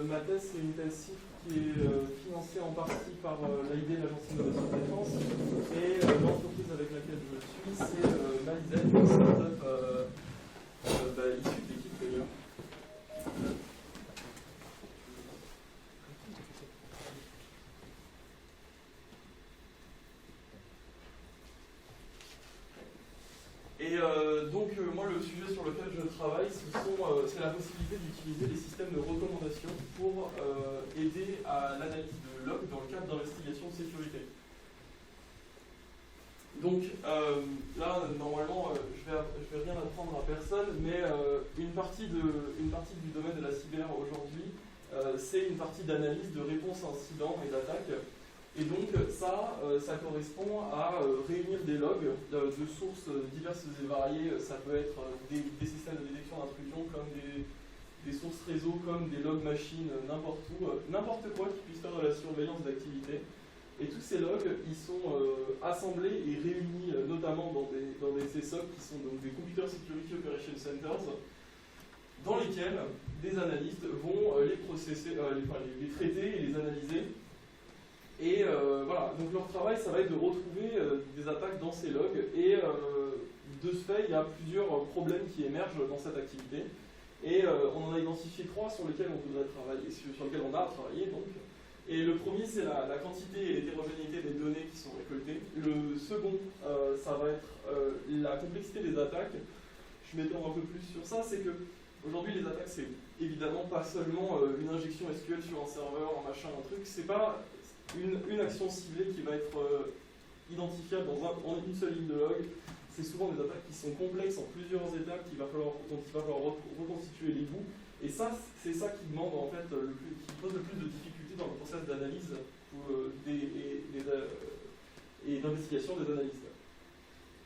ma thèse, c'est une thèse CIF qui est financée en partie par l'AID, l'Agence d'innovation de défense, et l'entreprise avec laquelle je suis, c'est Malizen, une startup issue de l'équipe d'ailleurs. Et donc, moi, le sujet sur lequel je travaille, c'est la possibilité d'utiliser les systèmes de recommandation pour aider à l'analyse de log dans le cadre d'investigations de sécurité. Donc, là, normalement, je vais rien apprendre à personne, mais une partie du domaine de la cyber aujourd'hui, c'est une partie d'analyse de réponse à incidents et d'attaques. Et donc ça correspond à réunir des logs de sources diverses et variées. Ça peut être des systèmes de détection d'intrusion comme des sources réseau, comme des logs machines, n'importe où, n'importe quoi qui puisse faire de la surveillance d'activité. Et tous ces logs, ils sont assemblés et réunis notamment dans des CSOC qui sont donc des Computer Security Operation Centers, dans lesquels des analystes vont les processer, les traiter et les analyser. Et voilà, donc leur travail, ça va être de retrouver des attaques dans ces logs. Et de ce fait, il y a plusieurs problèmes qui émergent dans cette activité. Et on en a identifié 3 sur lesquels on voudrait travailler, sur lesquels on a travaillé donc. Et le premier, c'est la quantité et l'hétérogénéité des données qui sont récoltées. Le second, ça va être la complexité des attaques. Je m'étends un peu plus sur ça, c'est que aujourd'hui les attaques, c'est évidemment pas seulement une injection SQL sur un serveur, un machin, un truc, c'est pas une action ciblée qui va être identifiable en une seule ligne de log. C'est souvent des attaques qui sont complexes en plusieurs étapes dont il va falloir reconstituer les bouts. Et ça, c'est ça qui demande en fait qui pose le plus de difficultés dans le process d'analyse et d'investigation des analystes.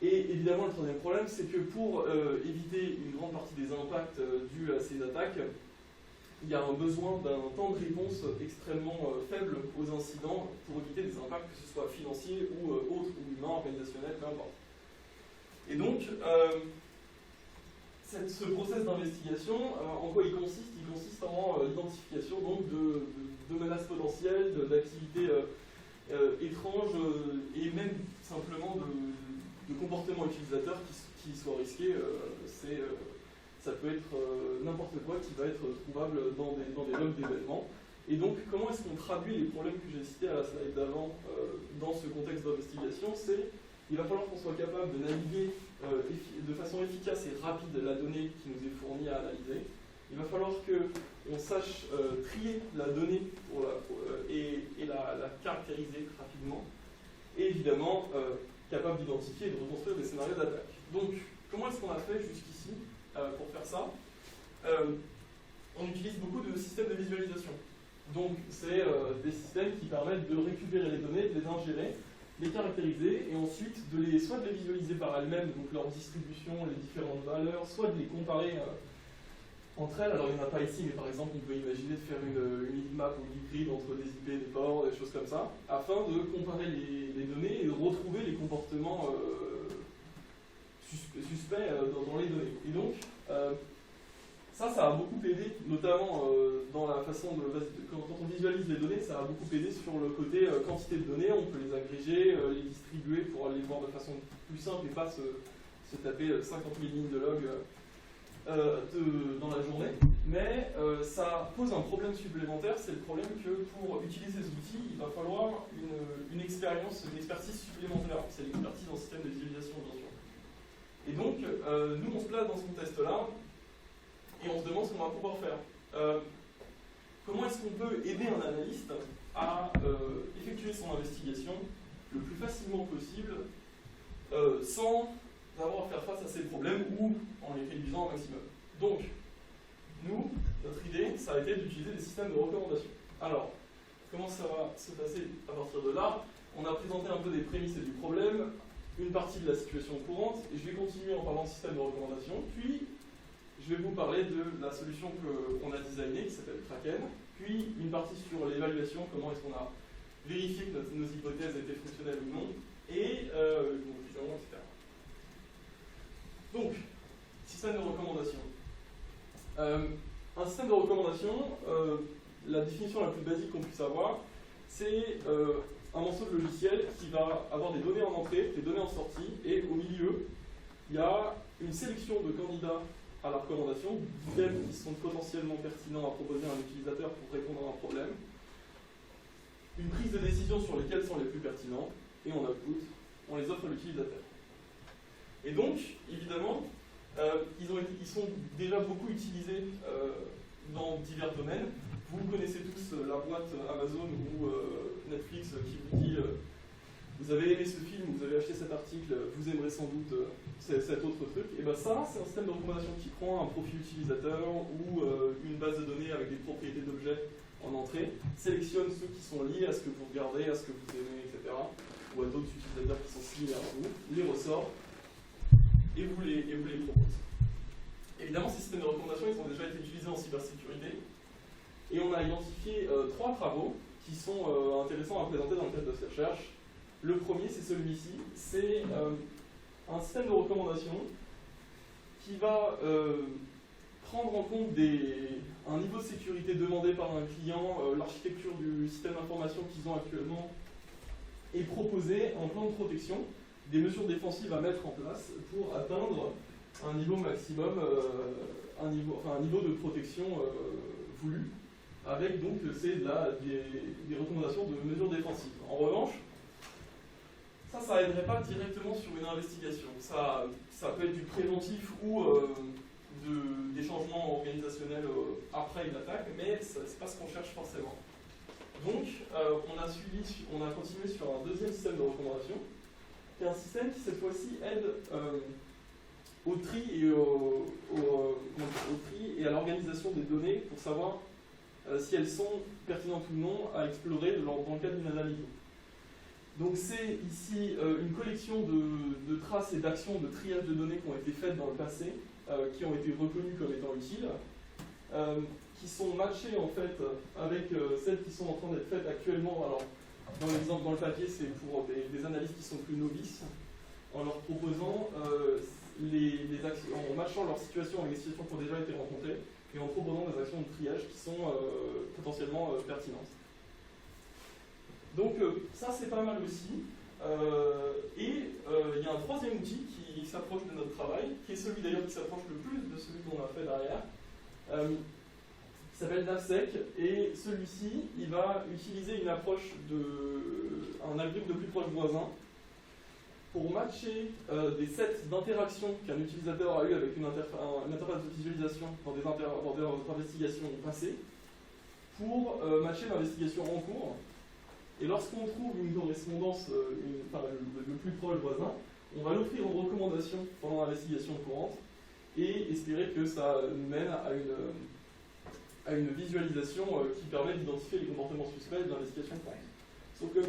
Et évidemment, le troisième problème, c'est que pour éviter une grande partie des impacts dus à ces attaques, il y a un besoin d'un temps de réponse extrêmement faible aux incidents pour éviter des impacts, que ce soit financiers ou autres, ou humains, organisationnels, peu importe. Et donc, ce process d'investigation, en quoi il consiste? Il consiste en l'identification de menaces potentielles, d'activités étranges et même simplement de comportements utilisateurs qui soient risqués. Ça peut être n'importe quoi qui va être trouvable dans des logs d'événements. Et donc, comment est-ce qu'on traduit les problèmes que j'ai cités à la slide d'avant dans ce contexte d'investigation? Il va falloir qu'on soit capable de naviguer de façon efficace et rapide la donnée qui nous est fournie à analyser. Il va falloir qu'on sache trier la donnée et la caractériser rapidement. Et évidemment, capable d'identifier et de reconstruire des scénarios d'attaque. Donc, comment est-ce qu'on a fait jusqu'ici pour faire ça? On utilise beaucoup de systèmes de visualisation. Donc, c'est des systèmes qui permettent de récupérer les données, de les ingérer, les caractériser, et ensuite soit de les visualiser par elles-mêmes, donc leur distribution, les différentes valeurs, soit de les comparer entre elles. Alors, il n'y en a pas ici, mais par exemple, on peut imaginer de faire une heatmap ou une hybride entre des IP, des ports, des choses comme ça, afin de comparer les données et de retrouver les comportements suspects dans les données. Et donc, ça a beaucoup aidé, notamment dans la façon quand on visualise les données, ça a beaucoup aidé sur le côté quantité de données. On peut les agréger, les distribuer pour les voir de façon plus simple et pas se taper 50 000 lignes de log dans la journée. Mais ça pose un problème supplémentaire, c'est le problème que pour utiliser ces outils, il va falloir une expertise supplémentaire. C'est l'expertise en système de visualisation, bien sûr. Et donc, nous, on se place dans ce contexte-là, et on se demande ce qu'on va pouvoir faire. Comment est-ce qu'on peut aider un analyste à effectuer son investigation le plus facilement possible sans avoir à faire face à ces problèmes ou en les réduisant au maximum? Donc, nous, notre idée, ça a été d'utiliser des systèmes de recommandation. Alors, comment ça va se passer à partir de là? On a présenté un peu des prémices et du problème, une partie de la situation courante, et je vais continuer en parlant de système de recommandation, puis je vais vous parler de la solution qu'on a designée, qui s'appelle Kraken, puis une partie sur l'évaluation, comment est-ce qu'on a vérifié que nos hypothèses étaient fonctionnelles ou non, et une conclusion, etc. Donc, système de recommandation. Un système de recommandation, la définition la plus basique qu'on puisse avoir, c'est un morceau de logiciel qui va avoir des données en entrée, des données en sortie, et au milieu, il y a une sélection de candidats à la recommandation, d'items qui sont potentiellement pertinents à proposer à un utilisateur pour répondre à un problème, une prise de décision sur lesquels sont les plus pertinents, et en output, on les offre à l'utilisateur. Et donc, évidemment, ils sont déjà beaucoup utilisés dans divers domaines. Vous connaissez tous la boîte Amazon ou Netflix qui vous dit vous avez aimé ce film, vous avez acheté cet article, vous aimerez sans doute cet autre truc. Et bien ça, c'est un système de recommandation qui prend un profil utilisateur ou une base de données avec des propriétés d'objets en entrée, sélectionne ceux qui sont liés à ce que vous regardez, à ce que vous aimez, etc. Ou à d'autres utilisateurs qui sont similaires à vous, les ressort et vous les propose. Évidemment, ces systèmes de recommandation, ils ont déjà été utilisés en cybersécurité. Et on a identifié 3 travaux qui sont intéressants à présenter dans le cadre de cette recherche. Le premier, c'est celui-ci. C'est un système de recommandation qui va prendre en compte un niveau de sécurité demandé par un client, l'architecture du système d'information qu'ils ont actuellement, et proposer un plan de protection, des mesures défensives à mettre en place pour atteindre un niveau maximum, un niveau de protection voulu, avec donc des recommandations de mesures défensives. En revanche, ça aiderait pas directement sur une investigation. Ça peut être du préventif ou des changements organisationnels après une attaque, mais c'est pas ce qu'on cherche forcément. Donc, on a continué sur un deuxième système de recommandation, qui est un système qui cette fois-ci aide au tri et à l'organisation des données pour savoir si elles sont pertinentes ou non à explorer dans le cadre d'une analyse. Donc c'est ici une collection de traces et d'actions de triage de données qui ont été faites dans le passé, qui ont été reconnues comme étant utiles, qui sont matchées en fait avec celles qui sont en train d'être faites actuellement. Alors, dans l'exemple dans le papier, c'est pour des analystes qui sont plus novices, en leur proposant les actions, en matchant leur situation avec les situations qui ont déjà été rencontrées, et en proposant des actions de triage qui sont potentiellement pertinentes. Donc ça c'est pas mal aussi. Il y a un troisième outil qui s'approche de notre travail, qui est celui d'ailleurs qui s'approche le plus de celui qu'on a fait derrière, qui s'appelle NavSec, et celui-ci, il va utiliser une approche un algorithme de plus proche voisin pour matcher des sets d'interactions qu'un utilisateur a eu avec une interface de visualisation dans des investigations passées, pour matcher l'investigation en cours. Et lorsqu'on trouve une correspondance le plus proche voisin, on va l'offrir en recommandation pendant l'investigation courante et espérer que ça nous mène à une visualisation qui permet d'identifier les comportements suspects de l'investigation courante. Sauf que,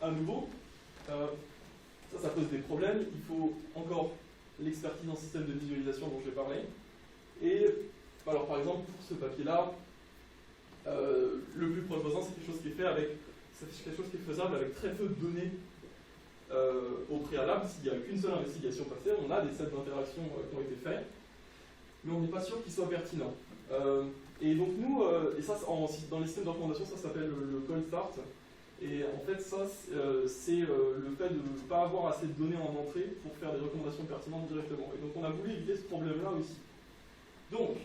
à nouveau, ça pose des problèmes. Il faut encore l'expertise en système de visualisation dont j'ai parlé. Et, alors par exemple, pour ce papier-là, le plus proche voisin, c'est quelque chose qui est fait avec. C'est quelque chose qui est faisable avec très peu de données au préalable. S'il n'y a qu'une seule investigation passée, on a des sets d'interactions qui ont été faits, mais on n'est pas sûr qu'ils soient pertinents. Et donc nous, et ça dans les systèmes de recommandation, ça s'appelle le cold start. Et en fait, ça, c'est le fait de ne pas avoir assez de données en entrée pour faire des recommandations pertinentes directement. Et donc on a voulu éviter ce problème-là aussi. Donc,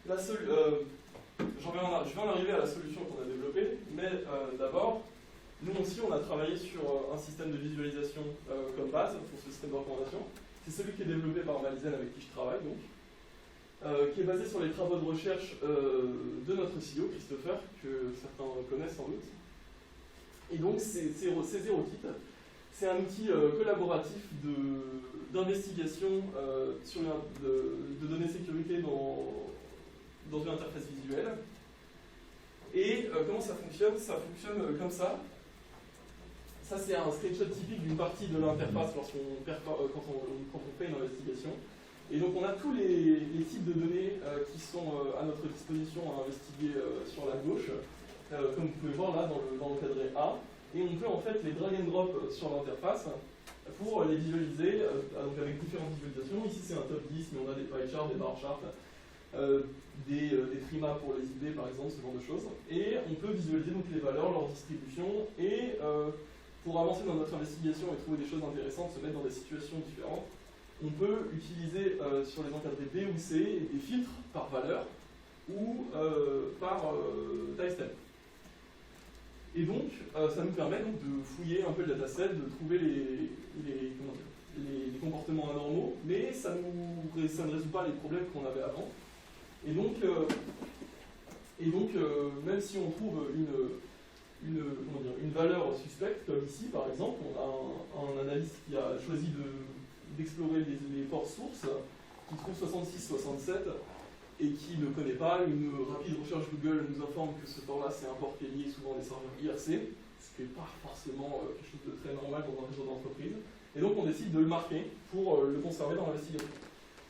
je vais en arriver à la solution qu'on a développée, mais d'abord, nous aussi on a travaillé sur un système de visualisation comme base pour ce système de recommandation. C'est celui qui est développé par Malizen avec qui je travaille, donc, qui est basé sur les travaux de recherche de notre CEO, Christopher, que certains connaissent sans doute. Et donc c'est ZeroKit. C'est un outil collaboratif d'investigation de données sécurité dans une interface visuelle. Et comment ça fonctionne? Ça fonctionne comme ça. Ça, c'est un screenshot typique d'une partie de l'interface quand on fait une investigation. Et donc, on a tous les types de données qui sont à notre disposition à investiguer sur la gauche, comme vous pouvez voir là dans le cadré A. Et on peut en fait les drag and drop sur l'interface pour les visualiser donc avec différentes visualisations. Ici, c'est un top 10, mais on a des pie charts, des bar charts. des trimas pour les idées par exemple, ce genre de choses. Et on peut visualiser donc les valeurs, leur distribution, et pour avancer dans notre investigation et trouver des choses intéressantes, se mettre dans des situations différentes, on peut utiliser sur les encadrés B ou C des filtres par valeur ou par taille step. Et donc, ça nous permet donc de fouiller un peu le dataset, de trouver les comportements anormaux, mais ça ne résout pas les problèmes qu'on avait avant. Et donc même si on trouve une valeur suspecte, comme ici par exemple, on a un analyste qui a choisi d'explorer les ports sources, qui trouve 66-67, et qui ne connaît pas. Une rapide recherche Google nous informe que ce port-là, c'est un port qui est lié souvent à des serveurs IRC, ce qui n'est pas forcément quelque chose de très normal dans un réseau d'entreprise. Et donc on décide de le marquer pour le conserver dans l'investigation.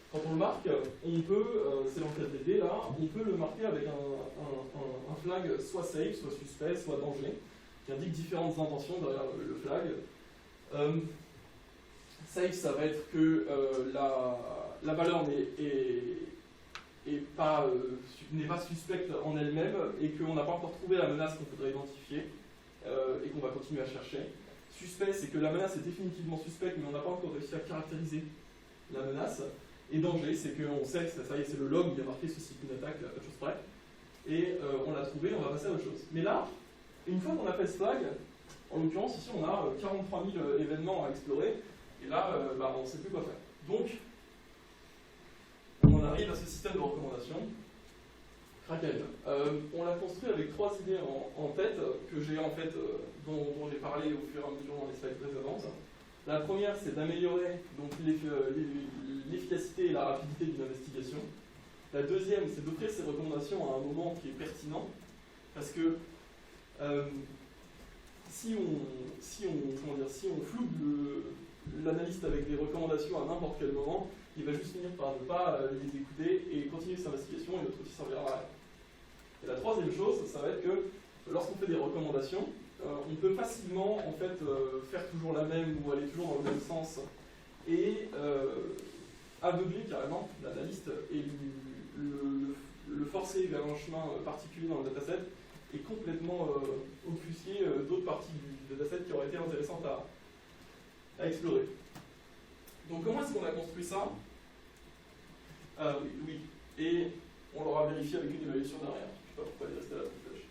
Quand on le marque, on peut, c'est l'encadré D là, on peut le marquer avec un flag soit safe, soit suspect, soit danger, qui indique différentes intentions derrière le flag. Safe, ça va être que la valeur n'est pas suspecte en elle-même et qu'on n'a pas encore trouvé la menace qu'on voudrait identifier et qu'on va continuer à chercher. Suspect, c'est que la menace est définitivement suspecte, mais on n'a pas encore réussi à caractériser la menace. Et danger, c'est qu'on sait que ça y est, c'est le log, il y a marqué ceci qu'une attaque, à peu de choses près. Et on l'a trouvé, on va passer à autre chose. Mais là, une fois qu'on a fait ce flag, en l'occurrence, ici, on a 43 000 événements à explorer. Et là, on ne sait plus quoi faire. Donc, on arrive à ce système de recommandation. Kraken. On l'a construit avec trois idées en tête, que j'ai en fait, dont j'ai parlé au fur et à mesure dans les slides précédentes. La première, c'est d'améliorer donc l'efficacité et la rapidité d'une investigation. La deuxième, c'est d'offrir ces recommandations à un moment qui est pertinent, parce que si on floute l'analyste avec des recommandations à n'importe quel moment, il va juste finir par ne pas les écouter et continuer sa investigation et notre outil servira à rien. Et la troisième chose, ça va être que lorsqu'on fait des recommandations, on peut facilement en fait, faire toujours la même ou aller toujours dans le même sens et aveugler carrément l'analyste et le forcer vers un chemin particulier dans le dataset et complètement offusquer d'autres parties du dataset qui auraient été intéressantes à explorer. Donc comment est-ce qu'on a construit ça? Oui, et on l'aura vérifié avec une évaluation derrière. Je ne sais pas pourquoi elle est restée là toute flèche.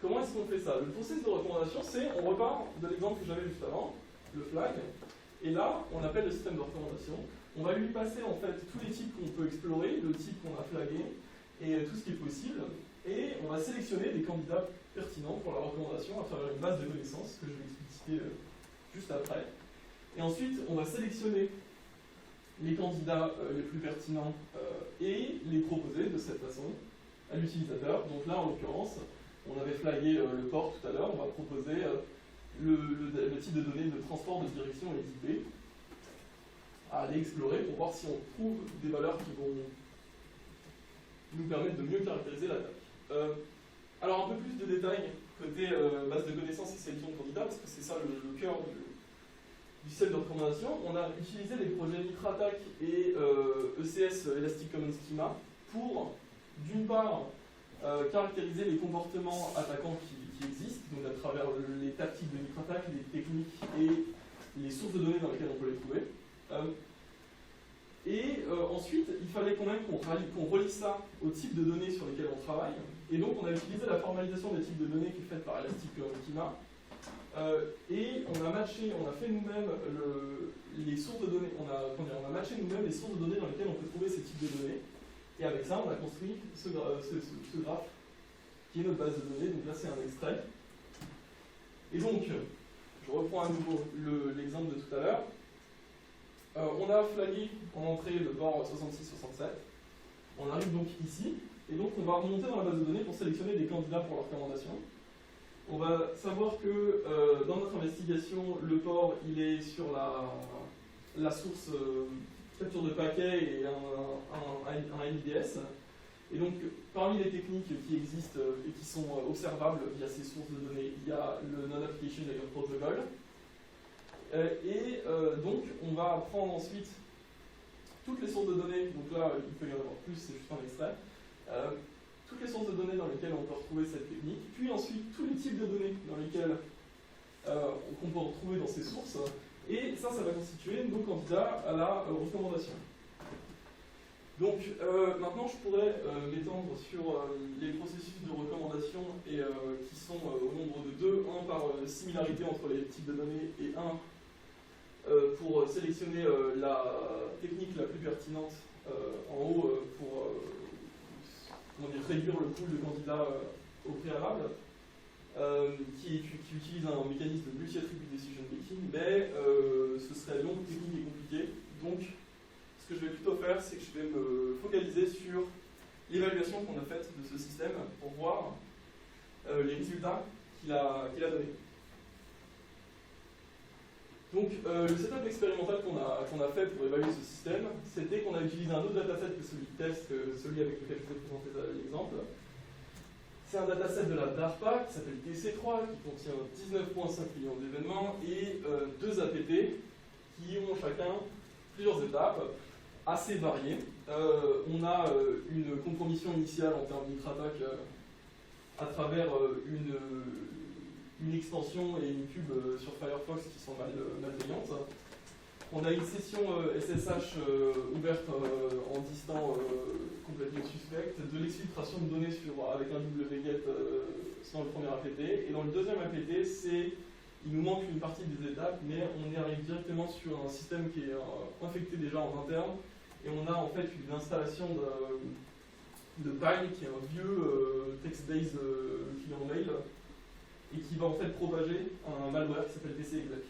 Comment est-ce qu'on fait ça? Le processus de recommandation, c'est, on repart de l'exemple que j'avais juste avant, le flag, et là, on appelle le système de recommandation. On va lui passer en fait tous les types qu'on peut explorer, le type qu'on a flagué, et tout ce qui est possible, et on va sélectionner des candidats pertinents pour la recommandation à travers une base de connaissances que je vais expliciter juste après. Et ensuite, on va sélectionner les candidats les plus pertinents et les proposer de cette façon à l'utilisateur. Donc là, en l'occurrence, on avait flagué le port tout à l'heure, on va proposer le type de données de transport de direction et d'IP à aller explorer pour voir si on trouve des valeurs qui vont nous permettre de mieux caractériser l'attaque. Alors un peu plus de détails côté base de connaissances et sélection de candidats, parce que c'est ça le cœur du système de recommandation. On a utilisé les projets MitraTac et ECS Elastic Common Schema pour, d'une part, caractériser les comportements attaquants qui existent, donc à travers les tactiques de MitraTac, les techniques et les sources de données dans lesquelles on peut les trouver. Ensuite, il fallait quand même qu'on relie ça au type de données sur lesquelles on travaille. Et donc, on a utilisé la formalisation des types de données qui est faite par Elastic Schema. Et on a fait nous-mêmes les sources de données. On a matché nous-mêmes les sources de données dans lesquelles on peut trouver ces types de données. Et avec ça, on a construit ce graphe qui est notre base de données. Donc là, c'est un extrait. Et donc, je reprends à nouveau l'exemple de tout à l'heure. On a flagué en entrée le port 66-67. On arrive donc ici. Et donc, on va remonter dans la base de données pour sélectionner des candidats pour la recommandation. On va savoir que dans notre investigation, le port il est sur la source capture de paquets et un MIDS. Et donc, parmi les techniques qui existent et qui sont observables via ces sources de données, il y a le Non-Application Layer Protocol. Donc, on va prendre ensuite toutes les sources de données, donc là il peut y en avoir plus, c'est juste un extrait, toutes les sources de données dans lesquelles on peut retrouver cette technique, puis ensuite tous les types de données dans lesquels qu'on peut retrouver dans ces sources, et ça va constituer nos candidats à la recommandation. Donc maintenant je pourrais m'étendre sur les processus de recommandation et, qui sont au nombre de deux, un par similarité entre les types de données et un pour sélectionner la technique la plus pertinente en haut pour réduire le pool de candidats au préalable, qui utilise un mécanisme de multi-attribute decision making, mais ce serait long, technique et compliqué. Donc ce que je vais plutôt faire, c'est que je vais me focaliser sur l'évaluation qu'on a faite de ce système pour voir les résultats qu'il a donnés. Donc, le setup expérimental qu'on a fait pour évaluer ce système, c'était qu'on a utilisé un autre dataset que celui de test, celui avec lequel je vous ai présenté l'exemple. C'est un dataset de la DARPA qui s'appelle DC3, qui contient 19,5 millions d'événements et 2 APT qui ont chacun plusieurs étapes assez variées. On a une compromission initiale en termes d'intra-attaque à travers une extension et une pub sur Firefox qui sont malveillantes. On a une session SSH ouverte en distant complètement suspecte, de l'exfiltration de données avec un wget dans le premier APT. Et dans le deuxième APT, il nous manque une partie des étapes, mais on y arrive directement sur un système qui est infecté déjà en interne. Et on a en fait une installation de Pine, qui est un vieux text-based client mail, et qui va en fait propager un malware qui s'appelle TCExec.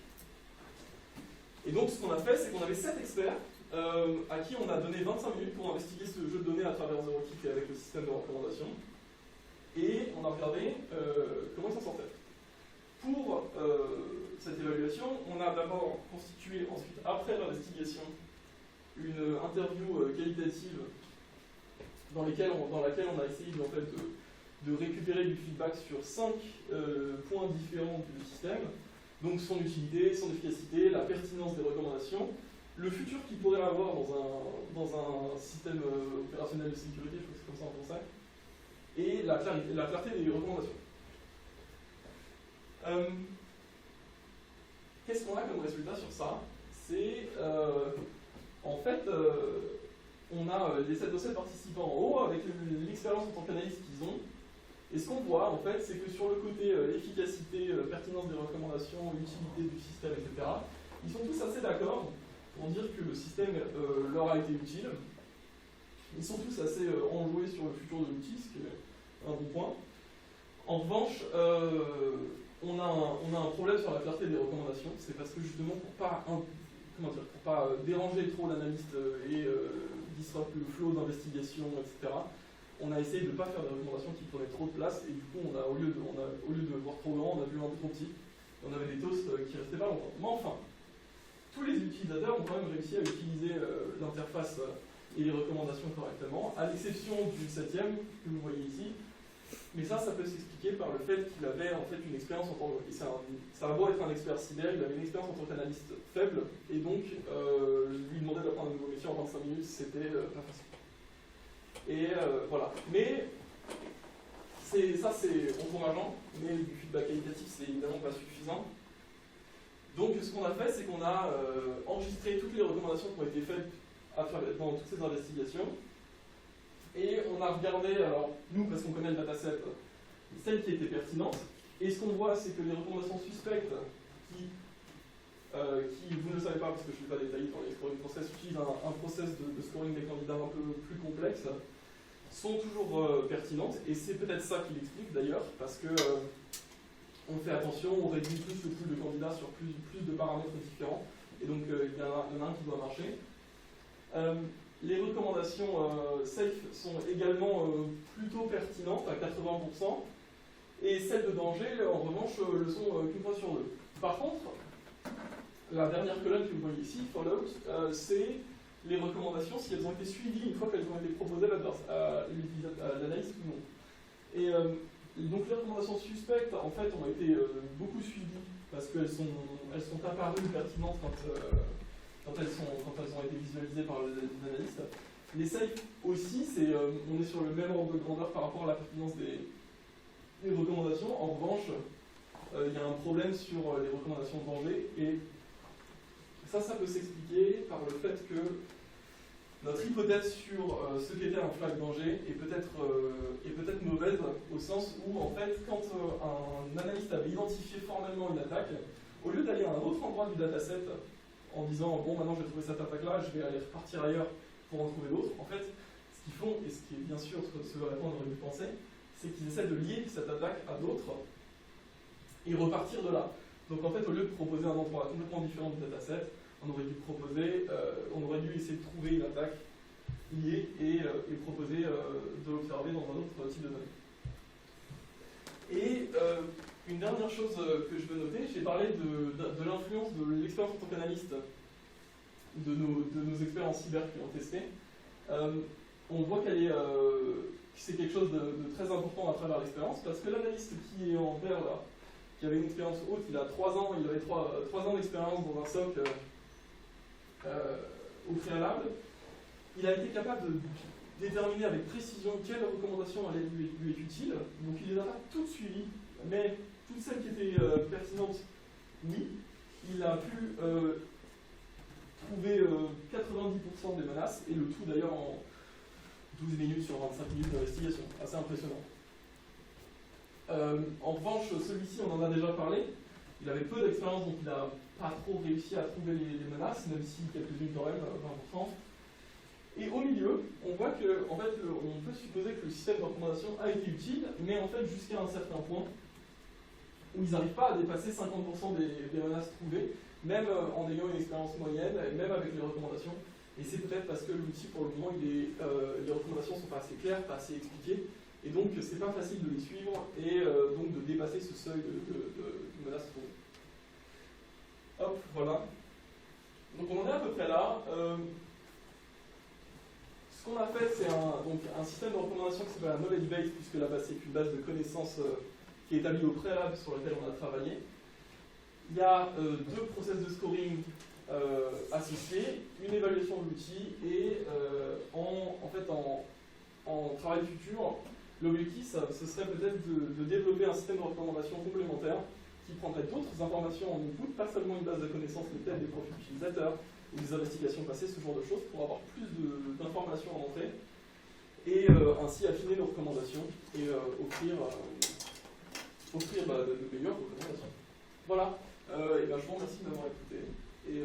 Et donc ce qu'on a fait, c'est qu'on avait 7 experts à qui on a donné 25 minutes pour investiguer ce jeu de données à travers ZeroClick et avec le système de recommandation. Et on a regardé comment ils s'en sortaient. Pour cette évaluation, on a d'abord constitué, ensuite, après l'investigation, une interview qualitative dans laquelle on a essayé en fait, de récupérer du feedback sur 5 points différents du système, donc son utilité, son efficacité, la pertinence des recommandations, le futur qu'il pourrait avoir dans un système opérationnel de sécurité, je crois que c'est comme ça en français, et la clarté des recommandations. Qu'est-ce qu'on a comme résultat sur ça? C'est en fait, on a les 7 participants en haut avec l'expérience en tant qu'analyste qu'ils ont. Et ce qu'on voit, en fait, c'est que sur le côté efficacité, pertinence des recommandations, utilité du système, etc., ils sont tous assez d'accord pour dire que le système leur a été utile. Ils sont tous assez enjoués sur le futur de l'outil, ce qui est un bon point. En revanche, on a un problème sur la clarté des recommandations. C'est parce que justement, pour pas déranger trop l'analyste et disrupter le flow d'investigation, etc., on a essayé de ne pas faire des recommandations qui prenaient trop de place, et du coup, au lieu de voir trop grand, on a vu un peu trop petit. On avait des toasts qui restaient pas longtemps. Mais enfin, tous les utilisateurs ont quand même réussi à utiliser l'interface et les recommandations correctement, à l'exception du 7e que vous voyez ici. Mais ça peut s'expliquer par le fait qu'il avait en fait une expérience en tant que... Ça a beau être un expert cyber, il avait une expérience en tant qu'analyste faible, et donc lui demander d'apprendre un nouveau métier en 25 minutes, c'était pas facile. Et voilà. Mais ça c'est encourageant, mais du feedback qualitatif c'est évidemment pas suffisant. Donc ce qu'on a fait, c'est qu'on a enregistré toutes les recommandations qui ont été faites dans toutes ces investigations. Et on a regardé, alors nous, parce qu'on connaît le dataset, celles qui étaient pertinentes. Et ce qu'on voit, c'est que les recommandations suspectes, qui vous ne le savez pas parce que je ne vais pas détailler dans les scoring process, utilisent un process de scoring des candidats un peu plus complexe, sont toujours pertinentes. Et c'est peut-être ça qui l'explique d'ailleurs, parce que on fait attention, on réduit plus le pool de candidats sur plus de paramètres différents. Et donc il y en a un qui doit marcher. Les recommandations safe sont également plutôt pertinentes à 80%, et celles de danger, en revanche, le sont qu'une fois sur deux. Par contre, la dernière colonne que vous voyez ici, Fallout, c'est les recommandations si elles ont été suivies une fois qu'elles ont été proposées à l'analyste ou non. Et donc les recommandations suspectes, en fait, ont été beaucoup suivies parce qu'elles sont apparues pertinentes quand quand elles ont été visualisées par les analystes. Les safe aussi, on est sur le même ordre de grandeur par rapport à la pertinence des recommandations. En revanche, il y a un problème sur les recommandations de danger, et ça peut s'expliquer par le fait que notre hypothèse sur ce qu'était un flag danger est peut-être mauvaise, au sens où, en fait, quand un analyste avait identifié formellement une attaque, au lieu d'aller à un autre endroit du dataset en disant « bon, maintenant j'ai trouvé cette attaque-là, je vais aller repartir ailleurs pour en trouver d'autres », en fait, ce qu'ils font, et ce qui est bien sûr ce à quoi on aurait dû penser, c'est qu'ils essaient de lier cette attaque à d'autres et repartir de là. Donc en fait, au lieu de proposer un endroit complètement différent du dataset, on aurait dû essayer de trouver une attaque liée et proposer de l'observer dans un autre type de données. Et une dernière chose que je veux noter, j'ai parlé de l'influence de l'expérience en tant qu'analyste de nos experts en cyber qui l'ont testé. On voit que c'est quelque chose de très important à travers l'expérience, parce que l'analyste qui est en vert là, qui avait une expérience haute, il a 3 ans, il avait 3 ans d'expérience dans un SOC au préalable. Il a été capable de déterminer avec précision quelle recommandation allait lui être utile, donc il les a pas toutes suivies, mais toutes celles qui étaient pertinentes, oui. Il a pu trouver 90% des menaces, et le tout d'ailleurs en 12 minutes sur 25 minutes d'investigation, assez impressionnant. En revanche, celui-ci, on en a déjà parlé, il avait peu d'expérience, donc il n'a pas trop réussi à trouver les menaces, même si quelques-unes quand même, 20%. Et au milieu, on voit que, en fait, on peut supposer que le système de recommandation a été utile, mais en fait jusqu'à un certain point, où ils n'arrivent pas à dépasser 50% des menaces trouvées, même en ayant une expérience moyenne, et même avec les recommandations. Et c'est peut-être parce que l'outil, pour le moment, les recommandations ne sont pas assez claires, pas assez expliquées, et donc c'est pas facile de les suivre, et donc de dépasser ce seuil de menaces trouvées. Hop, voilà. Donc on en est à peu près là. Ce qu'on a fait, c'est un système de recommandation qui s'appelle un knowledge base, puisque la base, c'est une base de connaissances qui est établie au préalable sur laquelle on a travaillé. Il y a 2 process de scoring associés, une évaluation de l'outil, et en travail futur, l'objectif, ce serait peut-être de développer un système de recommandation complémentaire qui prendrait d'autres informations en input, pas seulement une base de connaissances, mais peut-être des profils utilisateurs, ou des investigations passées, ce genre de choses, pour avoir plus d'informations en entrée, et ainsi affiner nos recommandations et offrir de meilleures recommandations. Voilà, et ben, je vous remercie de m'avoir écouté, et